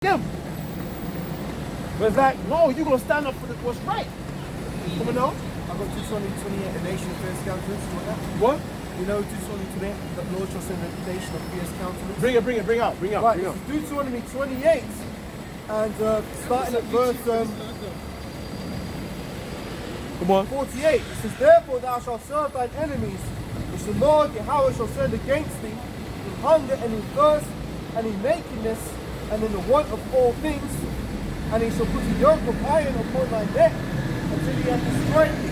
them. But it's like, no, you're going to stand up for what's right. Come on now. I got Deuteronomy 28, the nation of fierce countenance. What? You know Deuteronomy 28, the Lord shall send a nation of fierce countenance. Bring out. Right, this is Deuteronomy 28, and starting at verse Come on. 48, it says, therefore thou shalt serve thine enemies, which the Lord Yahweh shall send against thee, in hunger and in thirst, and in nakedness, and in the want of all things, and he shall put a yoke of iron upon thy neck, until he hath destroyed thee.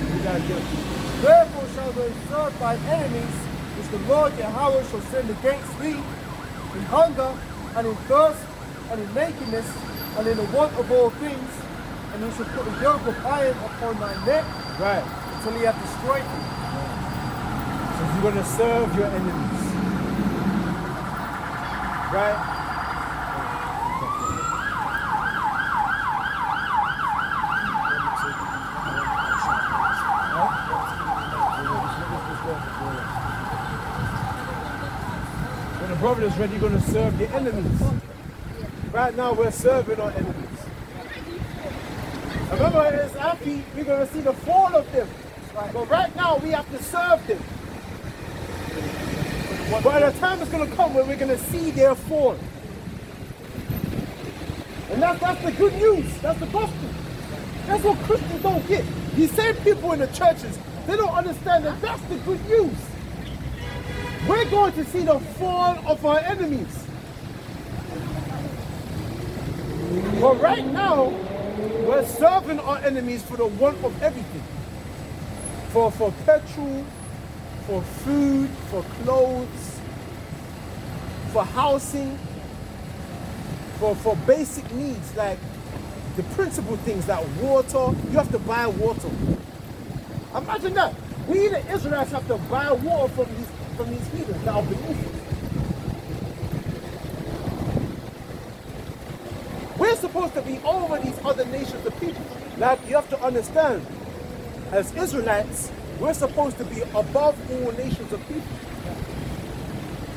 Therefore shall thou serve thine enemies, which the Lord Yahweh shall send against thee, in hunger, and in thirst, and in nakedness, and in the want of all things, and he shall put a yoke of iron upon thy neck, Right. until he hath destroyed thee. So you're going to serve your enemies. Right? When the brother is ready, you're going to serve your enemies. Right now, we're serving our enemies. Remember, it's happy, we're going to see the fall of them. But right now, we have to serve them. But the time is going to come when we're going to see their fall. And that's the good news. That's the gospel. That's what Christians don't get. These same people in the churches, they don't understand that that's the good news. We're going to see the fall of our enemies. But right now, we're serving our enemies for the want of everything. For petrol, for food, for clothes, for housing, for basic needs like the principal things like water. You have to buy water. Imagine that. We the Israelites have to buy water from these heathens that are beneath us. We're supposed to be over these other nations of people. Like, you have to understand, as Israelites, we're supposed to be above all nations of people.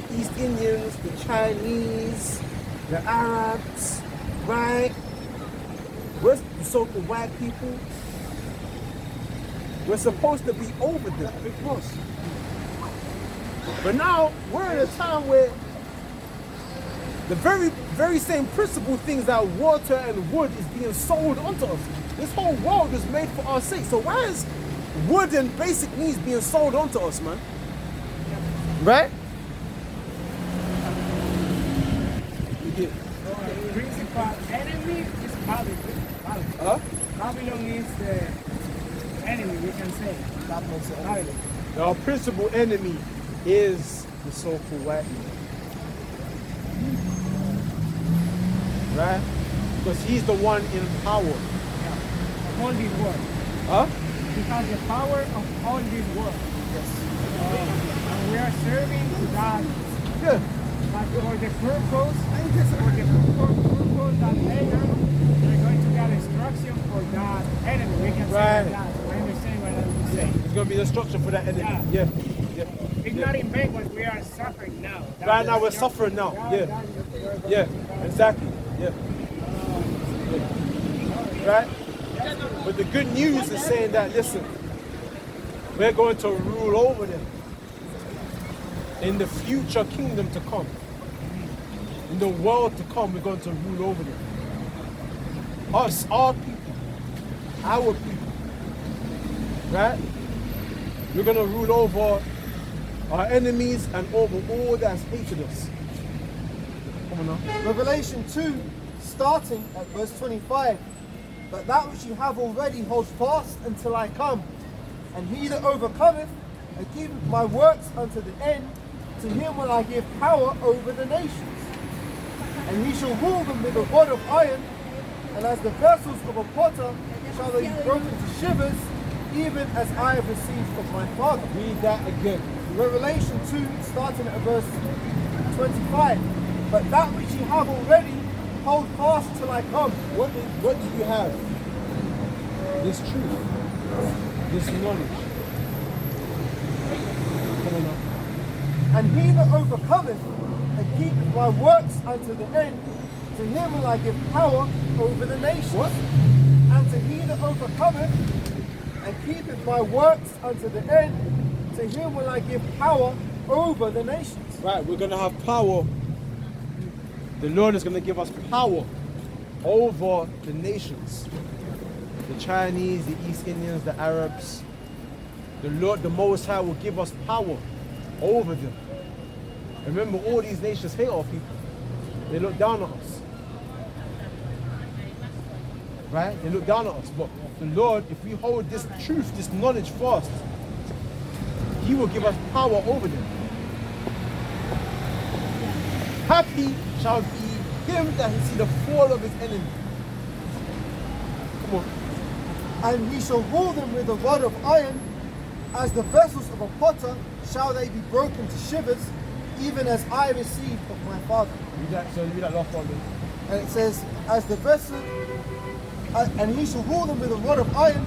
The East Indians, the Chinese, the Arabs, right? We're the so-called white people. We're supposed to be over them. But now, we're in a time where the very same principle things like water and wood is being sold onto us. This whole world is made for our sake. So why is wood and basic needs being sold onto us, man? Right? The principal enemy is Babylon. Huh? Babylon is the enemy, we can say. Babylon. Our principal enemy is the so-called white man. Right? Because he's the one in power. Of all this world. Huh? He has the power of all this world. Yes. And we are serving God. Yeah. But for the purpose that later we're going to get instruction for that enemy. We can Right. say that. I understand what I'm saying. It's going to be the structure for that enemy. Yeah. It's not in vain what we are suffering now. Right now we're suffering now. Yeah. Yeah. Exactly. Yeah. Right? But the good news is saying that, listen, we're going to rule over them in the future kingdom to come. In the world to come, we're going to rule over them. Us, our people, our people. Right? We're going to rule over our enemies and over all that's hated us. Come on now. Revelation 2, starting at verse 25. But that which you have already hold fast until I come. And he that overcometh and keepeth my works unto the end, to him will I give power over the nations. And he shall rule them with a rod of iron, and as the vessels of a potter shall they be broken to shivers, even as I have received from my Father. Read that again. Revelation 2, starting at verse 25. But that which you have already, hold fast till I come. What did you have? This truth, this knowledge. Come on now. And he that overcometh and keepeth my works unto the end, to him will I give power over the nations. What? And to he that overcometh and keepeth my works unto the end, to him will I give power over the nations. Right, we're going to have power. The Lord is going to give us power over the nations. The Chinese, the East Indians, the Arabs. The Lord, the Most High, will give us power over them. Remember, all these nations hate our people. They look down at us. Right? They look down at us. But the Lord, if we hold this truth, this knowledge fast, He will give us power over them. Happy shall be him that he see the fall of his enemy. Come on. And he shall rule them with a rod of iron, as the vessels of a potter shall they be broken to shivers, even as I received of my Father. Read that last one. And it says, as the vessel, and he shall rule them with a rod of iron,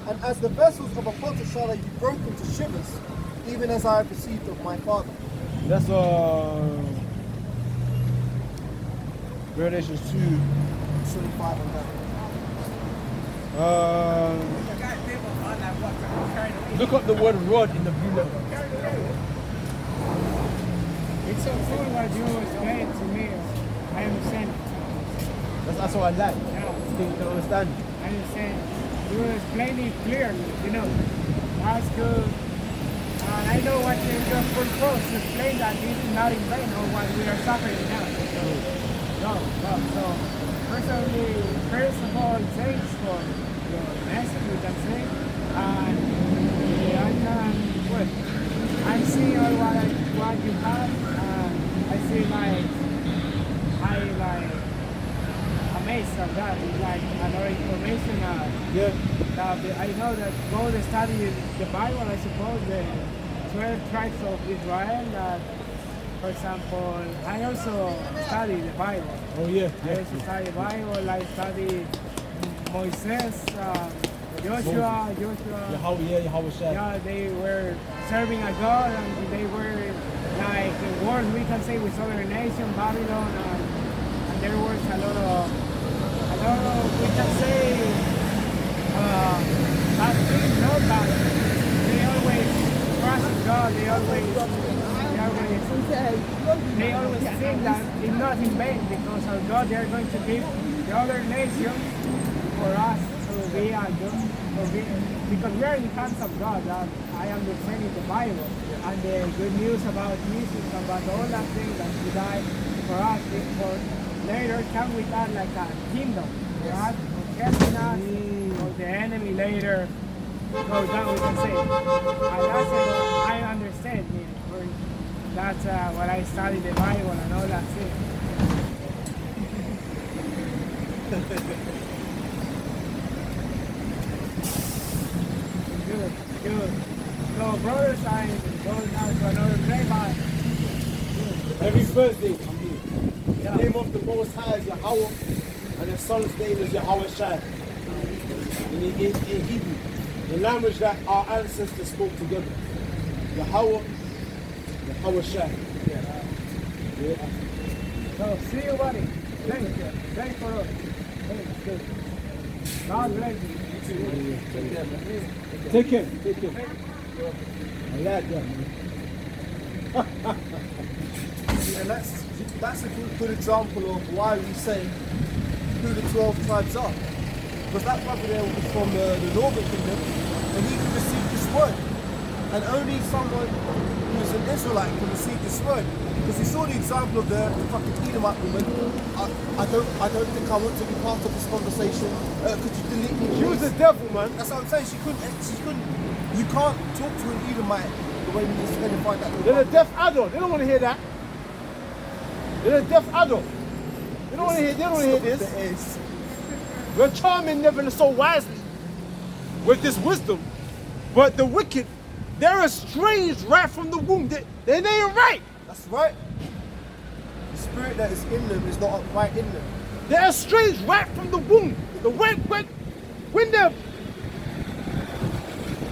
and as the vessels of a potter shall they be broken to shivers, even as I have received of my Father. That's Revelations 2. 25 and that. Look up the word rod in the blue letter. It's so cool what you explained to me. I understand. That's what I like. Yeah. So you can understand. I understand. You explained it clearly, you know. That's good. And I know what you're supposed to explain, that this is not in vain or what we are suffering now. So first of all, thanks for the message, we can say. And I see all what you have, and I see amazed at that. It's like another information. Yeah. I know that God studied the Bible, I suppose, the 12 tribes of Israel. That, for example, I also study the Bible. Oh yeah. I also study the Bible. I study Moses, Joshua. Yahweh Shai. Yeah, they were serving a God, and they were like wars, we can say, with other nation, Babylon, and there was a lot of, we can say, bad things, not bad. They always trust God. They always think that it's not in vain, because of God they are going to give the other nations for us to be a good, because we are in the hands of God. That I understand in the Bible, and the good news about Jesus, about all that things that He died for us, for later come with that like a kingdom, right? Helping us, or the enemy later goes down, we can say. And that's what I understand. That's what I study the Bible and all that thing. Good. So brothers, I go now to another play by. Every Thursday I'm here. The name of the Most High is Yahweh, and the Son's name is Yahweh Shai. In Hebrew, the language that our ancestors spoke together. Yahweh Shai. Yeah. So see you, buddy. Thank you. Thanks for us. Thanks. Good. God bless you. Take care. I like that, man. And that's a good example of why we say who the 12 tribes are. Because that brother there was from the northern kingdom, and he could receive this word. And only someone who's an Israelite can receive this word. Because we saw the example of the fucking Edomite woman. I don't think I want to be part of this conversation. Could you delete me? She was the devil, man. That's what I'm saying. She couldn't. You can't talk to an Edomite the way we just find that. They're a deaf adult. They don't want to hear that. They're a deaf adult. They don't want to hear this. We're charming never so wisely with this wisdom, but the wicked, they're estranged right from the womb. They ain't right. That's right. The spirit that is in them is not right in them. They're estranged right from the womb. When they're,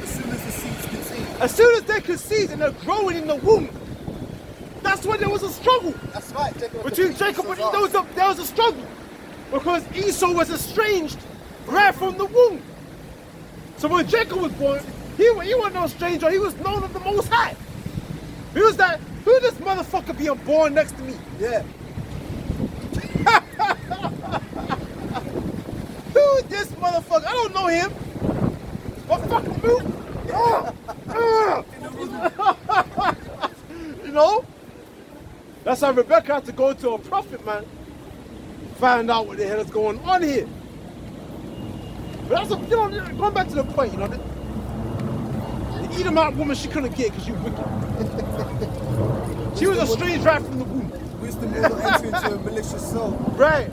As soon as the seeds conceive. as soon as they conceive and they're growing in the womb, That's when there was a struggle That's right. Jacob between Jacob and Esau. There was a struggle because Esau was estranged right from the womb. So when Jacob was born, he wasn't no stranger. He was known of the Most High. He was that, who this motherfucker being born next to me? Yeah. Who is this motherfucker? I don't know him. But fucking move. You know? That's how Rebecca had to go to a prophet, man. Find out what the hell is going on here. But that's a, you know, going back to the point, you know, the Edomite woman, she couldn't get because she was wicked. She was estranged right from the womb. Wisdom will not enter into a malicious soul. Right.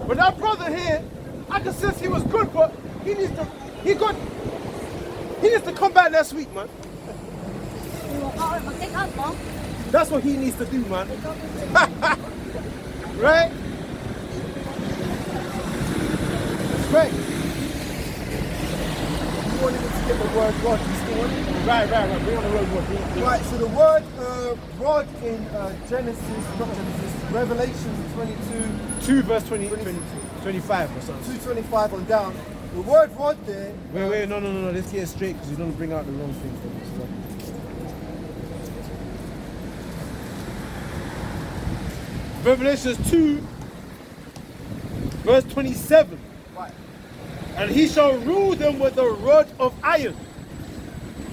But that brother here, I can sense he was good, but he needs to come back next week, man. That's what he needs to do, man. Right? That's right. You wanted me to get the word rod. You still want it? Right. Bring on the word rod. Right, so the word rod in Revelation 22, 2 verse 25 or something. 2:25 on down. The word rod there. Wait, no. Let's get it straight because you don't bring out the wrong thing for me. Revelation 2 verse 27. Right. And he shall rule them with a rod of iron.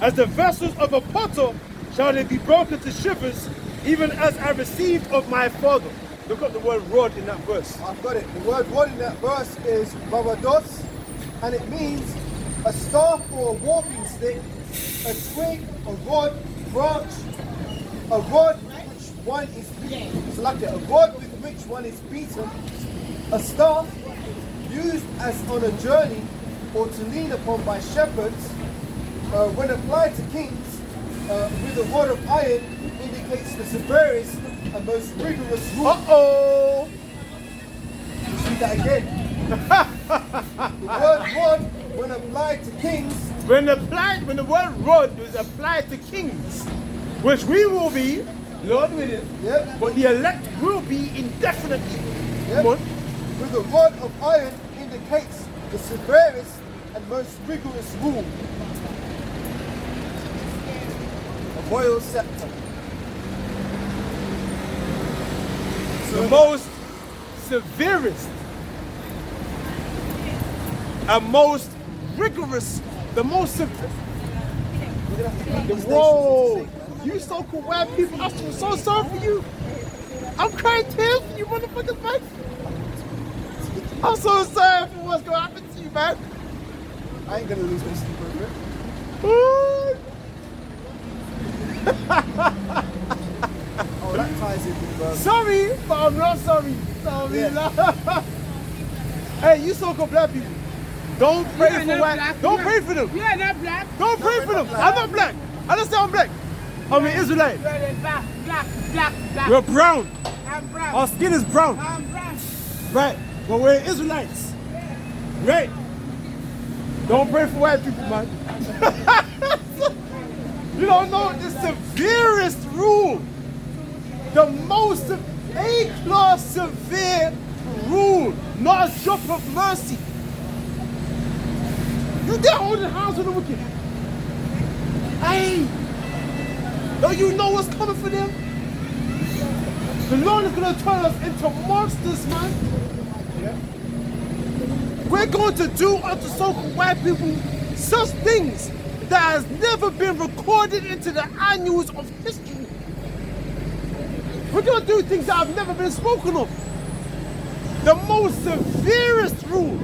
As the vessels of a potter shall they be broken to shivers, even as I received of my father. Look up the word rod in that verse. I've got it. The word rod in that verse is barados, and it means a staff or a walking stick, a twig, a rod, branch, a rod which one is beaten. So like that, a rod with which one is beaten, a staff used as on a journey or to lean upon by shepherds, when applied to kings, with a rod of iron indicates the severest and most rigorous rule. Uh-oh! Let's read that again. The word rod, when applied to kings, When the word rod is applied to kings, which we will be, Lord willing, Yep. but the elect will be indefinitely. Yep. Come on. with a rod of iron indicates the severest and most rigorous rule. A royal scepter. The most severest and most rigorous, the most severe. Whoa! You so-called white people, I feel so sorry for you. I'm crying tears for you motherfuckers, man. I'm so sorry for what's gonna happen to you, man. I ain't gonna lose my sleep over it. Oh, that ties in with Sorry, but I'm not sorry. Sorry. Yeah. Hey, you so-called black people. Don't pray are for not white. black. Don't pray for them. You are not black. Don't pray for them. I'm not black. I don't say I'm black. I'm an Israelite. You are black. We're brown. I'm brown. Our skin is brown. I'm brown. Right. But we're Israelites. Right. Don't pray for white people, man. You don't know the severest rule. The most A-class severe rule. Not a drop of mercy. They're holding hands with the wicked. Hey. Don't you know what's coming for them? The Lord is going to turn us into monsters, man. We're going to do unto so-called white people such things that has never been recorded into the annals of history. We're going to do things that have never been spoken of. The most severest rule.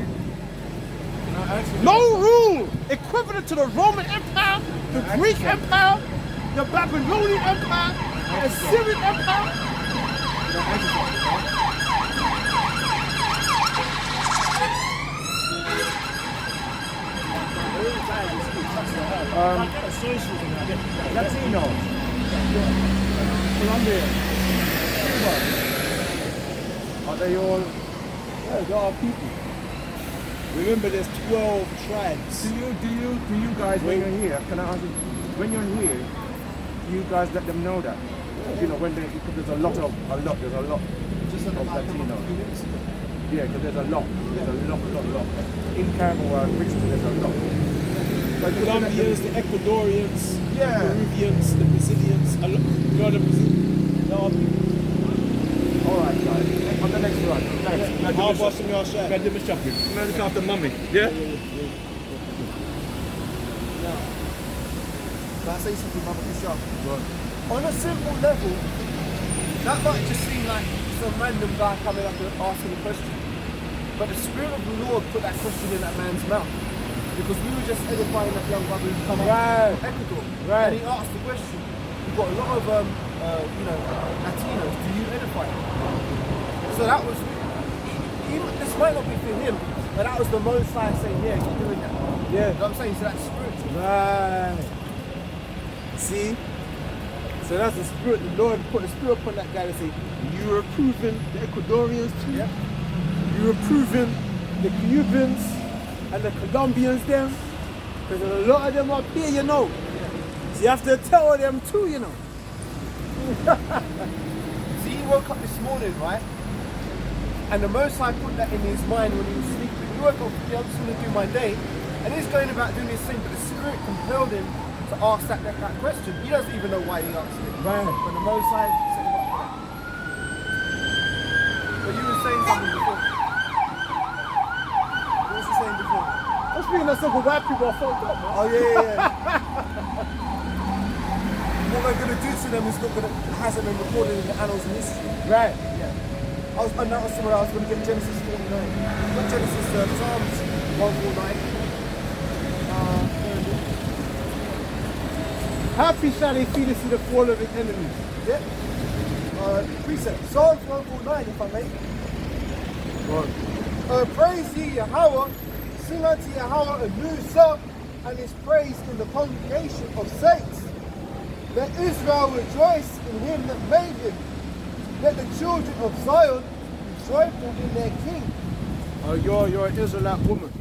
No rule equivalent to the Roman Empire, the Greek Empire, the Babylonian Empire, the Assyrian Empire. Latino. Colombia. Are they all? Yeah, they are people. Remember, there's 12 tribes. Do you guys, when you're here, can I ask you, when you're here, do you guys let them know that? You know, when because there's a lot. Just of Latino. Yeah, because there's a lot. In Carmel, Brixton, there's a lot. The Colombians, the Ecuadorians, Yeah. the Peruvians, the Brazilians, a lot of Brazilians. All right, guys. On the next one. How about some y'all shot? Can do my shopping. I'm going to look after mummy. Yeah? Can I say something, Mother Bishop? On a simple level, that might just seem like some random guy coming up and asking a question. But the Spirit of the Lord put that question in that man's mouth. Because we were just edifying that young brother who's come up from Ecuador. Right. And he asked the question. We've got a lot of, Latinos. Do you edify them? So that was, this might not be for him, but that was the Most High saying, yeah, keep doing that. Yeah. You know what I'm saying? So that's spiritual. Right. See? So that's the Spirit. The Lord put the Spirit upon that guy to say, you're approving the Ecuadorians too. Yep. You're approving the Cubans and the Colombians them. Because a lot of them up here, you know. So you have to tell them too, you know. See, he woke up this morning, right? And the Most High put that in his mind when he was sleeping. He woke up, yeah, I'm just going to do my day. And he's going about doing his thing, but the Spirit compelled him to ask that question. He doesn't even know why he asked it. Right. But the Most High set him up for that. But you were saying something before. What was you saying before? I'm speaking of something white people are fucked up, man. Oh, yeah. What we're going to do to them is not going to, hasn't been recorded in the annals of history. Right. I was somewhere I was going to get Genesis 49. Not Genesis, Psalms 149. Happy shall they feel to see the fall of his enemies. Yeah. Precept. Psalms 149, if I may. Praise ye Yahweh, sing unto Yahweh a new song, and his praise in the congregation of saints. Let Israel rejoice in him that made him. Let the children of Zion be joyful in their king. You're an Israelite woman.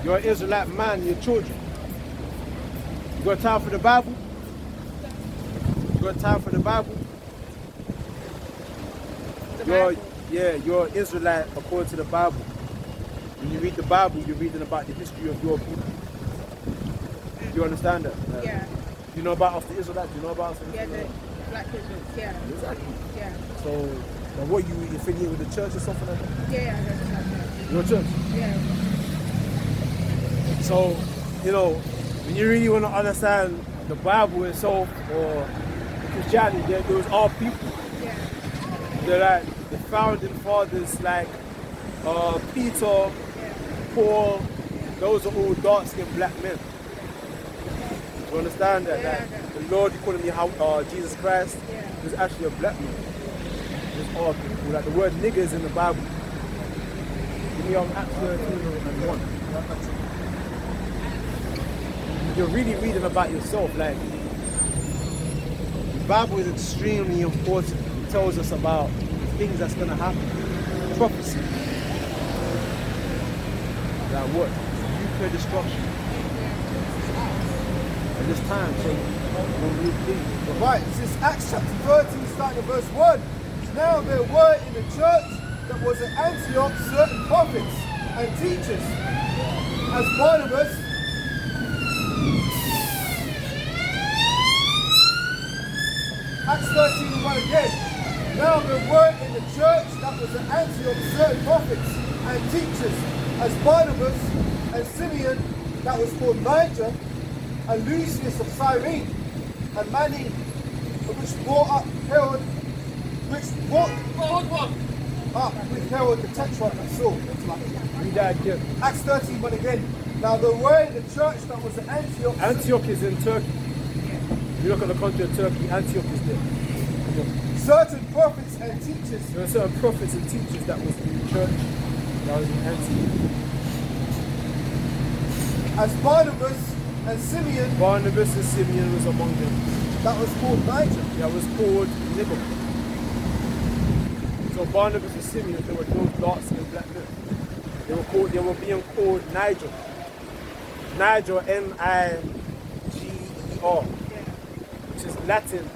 You're an Israelite man, your children. You got time for the Bible? You got time for the Bible? You're an Israelite according to the Bible. When you read the Bible, you're reading about the history of your people. Do you understand that? Yeah. Do you know about us, the Israelites? Do you know about us? Yeah, the Black Israelites, yeah. Exactly. Yeah. So, now what, you affiliate with the church or something like that? Yeah, I got that. Your church? Yeah. So, you know, when you really want to understand the Bible itself or Christianity, there was all people. Yeah. They're like the founding fathers, like Peter, Paul, those are all dark-skinned black men. You understand that? Yeah, Like, the Lord, you call him Jesus Christ, Yeah. is actually a black man. It's all people. Like the word nigger is in the Bible. Give me Acts 13:1. You're really reading about yourself. Like, the Bible is extremely important. It tells us about things that's going to happen. Prophecy. Like what? Nuclear destruction. At this time, so when we think. Right, this is Acts chapter 13, starting at verse 1. Now there were in the church that was at Antioch certain prophets and teachers, as Barnabas, Acts 13:1 again. Now there were in the church that was at Antioch certain prophets and teachers, as Barnabas and Simeon, that was called Niger, and Lucius of Cyrene, and Mani, which brought up Herod, with Herod the Tetrarch of Saul. We died here. Acts 13:1 again. Now there were in the church that was at Antioch. Antioch is in Turkey. If you look at the country of Turkey, Antioch is there. Certain prophets and teachers. There were certain prophets and teachers that was in the church that was in Antioch. As Barnabas and Simeon, Barnabas and Simeon was among them. that was called Niger. That was called Niger. So Barnabas and Simeon, they were those dark-skinned black men. They were being called Niger. Niger, Niger, which is Latin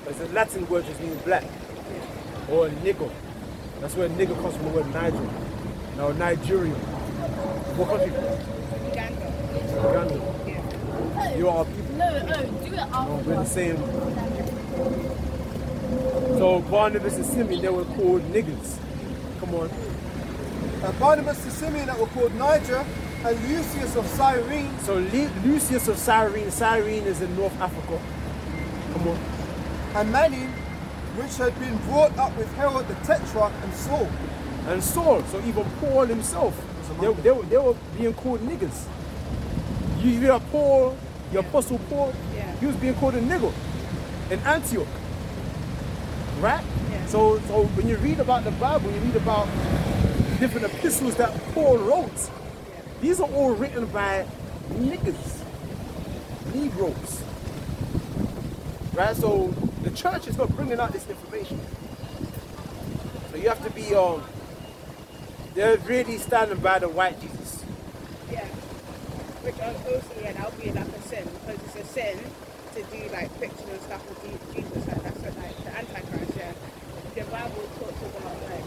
It's a Latin word which means black. Or nigger. That's where nigger comes from the word Niger. Now Nigerian. What country? Uganda. Uganda. Yeah. You are our people. No, do it after. We're the same. So Barnabas and Simeon, they were called niggers. Come on. Barnabas and Simeon that were called Niger, and Lucius of Cyrene, So Lucius of Cyrene, Cyrene is in North Africa. Come on. and Manaen, which had been brought up with Herod the Tetrarch and Saul. And Saul, so even Paul himself, they were being called niggers. You hear Paul, the Apostle Paul, Yeah. he was being called a nigger in Antioch. Right? Yeah. So when you read about the Bible, you read about different epistles that Paul wrote. These are all written by niggers, Negroes. Right? So the church is not bringing out this information. So you have to be they're really standing by the white Jesus. Yeah. Which also, yeah, that would be like a sin, because it's a sin to do like pictures and stuff with Jesus. Like, that's what, like the Antichrist, yeah. The Bible talks about like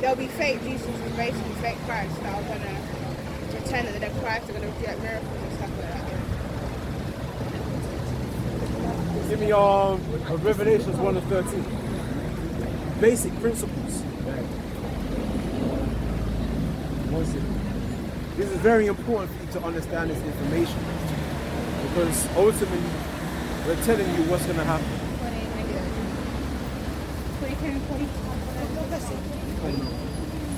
there'll be fake Jesus and basically fake Christ that are gonna pretend that they're Christ, they're gonna do like miracles and stuff like that. Yeah. Give me Revelations 1 and 13. Basic principles. One second. This is very important for you to understand this information, because ultimately we're telling you what's going to happen.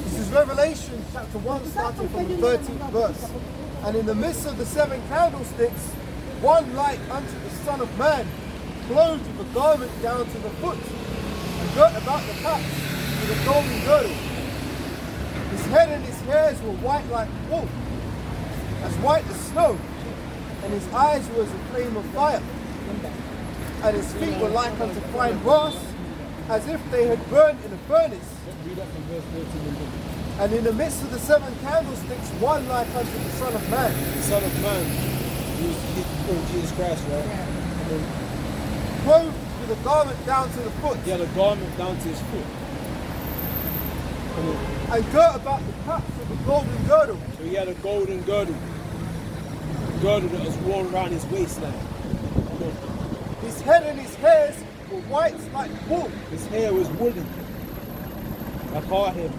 This is Revelation chapter 1, starting from the 13th verse. And in the midst of the 7 candlesticks, one like unto the Son of Man, clothed with a garment down to the foot, and girt about the paps with a golden girdle. His head and his hairs were white like wool, as white as snow, and his eyes were as a flame of fire. And his feet were like unto fine brass, as if they had burned in a furnace. Read up from verse 13. And in the midst of the 7 candlesticks, one like unto the Son of Man, The Son of Man, he called Jesus Christ, right? clothed with a garment down to the foot, He had a garment down to his foot. Come on. and girt about the paps with a golden girdle. So he had a golden girdle. Girdle that was worn around his waistline. Come on. His head and his hairs were white like wool, His hair was woolly. Like our hair.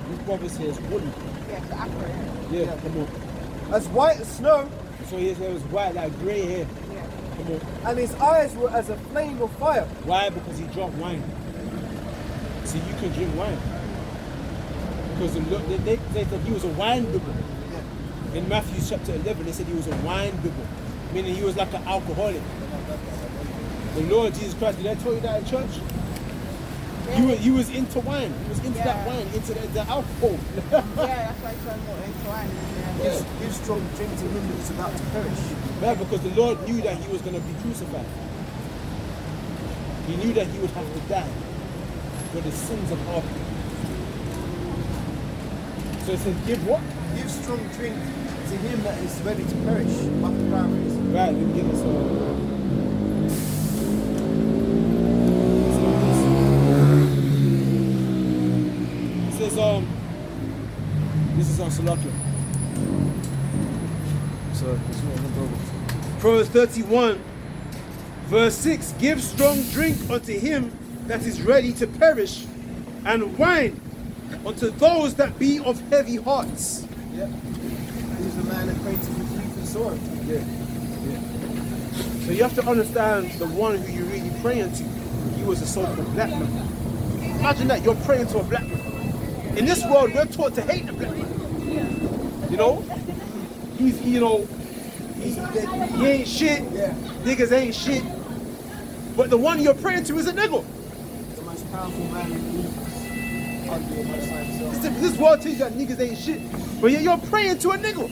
His brother's hair is woolly. Yeah, the Afro. Yeah, come on. as white as snow, So his hair was white, like grey hair. Yeah. Come on. and his eyes were as a flame of fire. Why? Because he drank wine. See, you can drink wine. Because they said he was a wine bibber. In Matthew chapter 11, they said he was a wine bibber, meaning he was like an alcoholic. The Lord Jesus Christ, did I tell you that in church? He was into wine. He was into that wine, into the alcohol. Yeah, that's why it's so more entwined. Yeah. Give strong drink to him that is about to perish. Right, because the Lord knew that he was going to be crucified. He knew that he would have to die for the sins of our people. So it said, give what? Give strong drink to him that is ready to perish. After parables. Right, let me get this It says, this is on Salakia. So, this one, Proverbs 31, verse 6, give strong drink unto him that is ready to perish, and wine unto those that be of heavy hearts. Yeah. He's the man acquainted with youth and sword. Yeah. So you have to understand the one who you're really praying to. He was a so-called black man. Imagine that you're praying to a black man. In this world, we're taught to hate the black man. You know, he ain't shit. Yeah. Niggas ain't shit. But the one you're praying to is a nigga. The most powerful man in the universe. Arguably most like himself. This world teaches that niggas ain't shit, but yet you're praying to a nigga.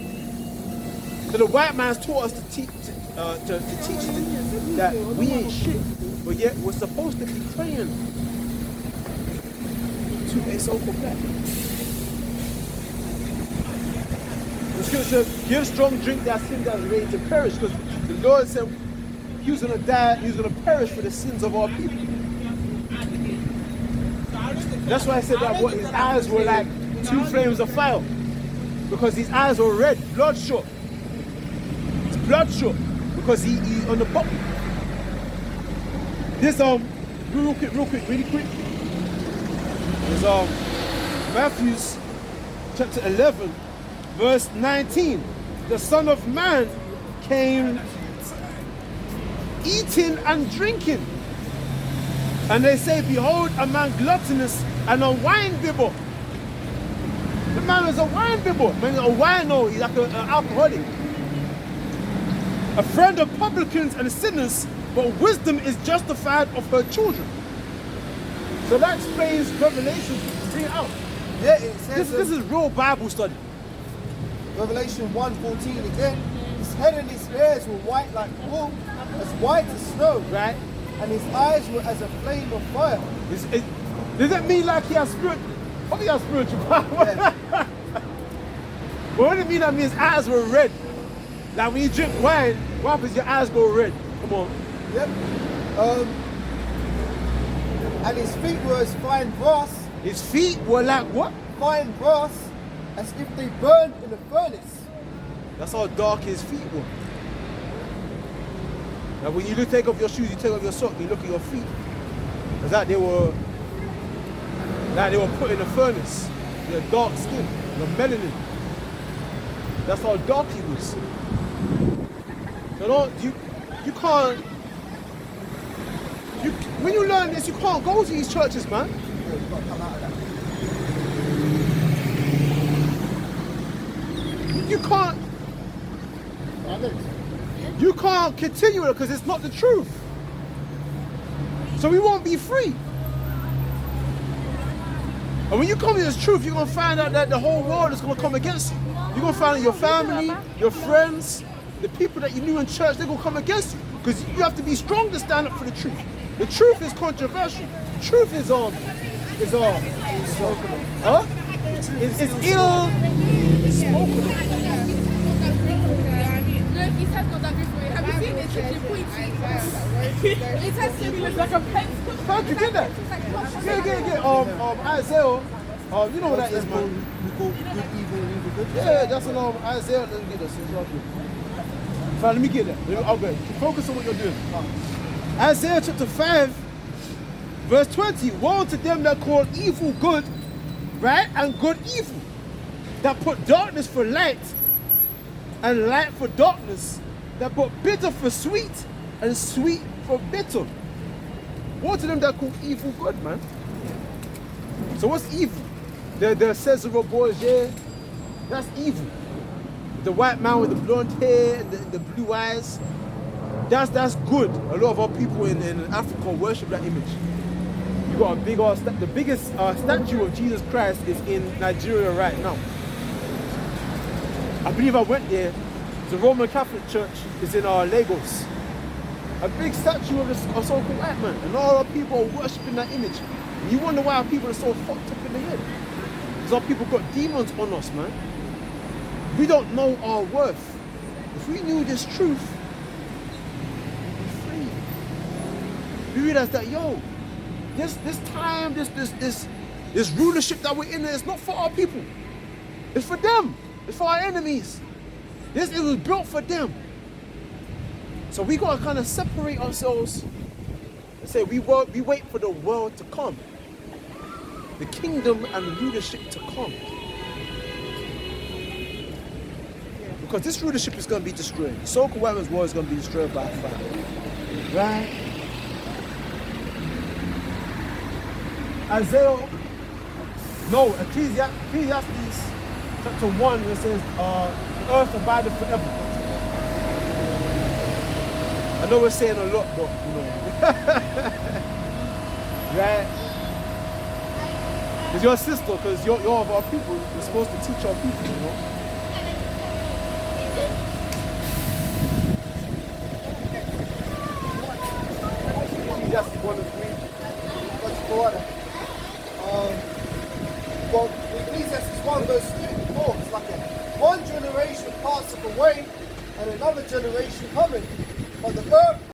So the white man's taught us to teach that we ain't shit, but yet we're supposed to be praying to a so-called black. The scripture says, give strong drink that sin that is ready to perish, because the Lord said he was going to die, he was going to perish for the sins of our people. That's why I said that what his eyes were like two flames of fire. Because his eyes were red, bloodshot. It's bloodshot. Because he on the bottom. This real quick, really quick. There's Matthew chapter 11, verse 19. The Son of Man came eating and drinking. And they say, behold, a man gluttonous and a wine bibber. The man is a wine bibber. Man, a wino, he's like an alcoholic. A friend of publicans and sinners, but wisdom is justified of her children. So that explains Revelation. Bring it out. Yeah, it says This is real Bible study. Revelation 1:14 again. His head and his hairs were white like wool, as white as snow, Right? and his eyes were as a flame of fire. Does that mean like he has spirit? What do you have spiritual power? Yeah. What does it mean that means his eyes were red? Like when you drink wine, what happens? Your eyes go red. Come on. Yep. And his feet were as fine brass, His feet were like what? fine brass, as if they burned in a furnace. That's how dark his feet were. Now when you take off your shoes, you take off your sock, you look at your feet. It's like they were put in a furnace. Your dark skin, your melanin. That's how dark he was. So you can't. When you learn this, you can't go to these churches, man. You've got to come out of that. You can't continue it because it's not the truth. So we won't be free. And when you come to this truth, you're going to find out that the whole world is going to come against you. You're going to find out your family, your friends, the people that you knew in church, they're going to come against you. Because you have to be strong to stand up for the truth. The truth is controversial. The truth is huh? It's ill spoken. No, his head's not that good for you. Have you seen it? It's literally pointy. It has to be like a pencil. How did you get that? Get. Isaiah. You know what that is, man. We call good evil and evil good. Yeah, that's an Isaiah. Let me get this. Fine, let me get that. I'll go. Focus on what you're doing. Isaiah chapter 5, verse 20. Woe to them that call evil good, right? And good evil. That put darkness for light and light for darkness. That put bitter for sweet and sweet for bitter. Woe to them that call evil good, man. So what's evil? The Cesar Borgia, that's evil. The white man with the blonde hair and the blue eyes, that's good. A lot of our people in Africa worship that image. You got a big the biggest statue of Jesus Christ is in Nigeria right now. I believe I went there. The Roman Catholic Church is in Lagos. A big statue of a so-called white man, and all our people are worshipping that image. And you wonder why our people are so fucked up in the head. Because our people got demons on us, man. We don't know our worth. If we knew this truth, we'd be free. We realize that, this time, this rulership that we're in, it's not for our people. It's for them. It's for our enemies. It was built for them. So we gotta kind of separate ourselves and say we wait for the world to come, the kingdom and rulership to come. Because this rulership is going to be destroyed. The so-called white man's world is going to be destroyed by fire. Right? Ecclesiastes chapter 1, it says, the earth abideth forever. I know we're saying a lot, but, right? It's your sister, because you're of our people. You're supposed to teach our people, Just 1 and 3. What's the order? Well, Ecclesiastes 1 verse 3-4, it's like one generation passeth away and another generation cometh, but the earth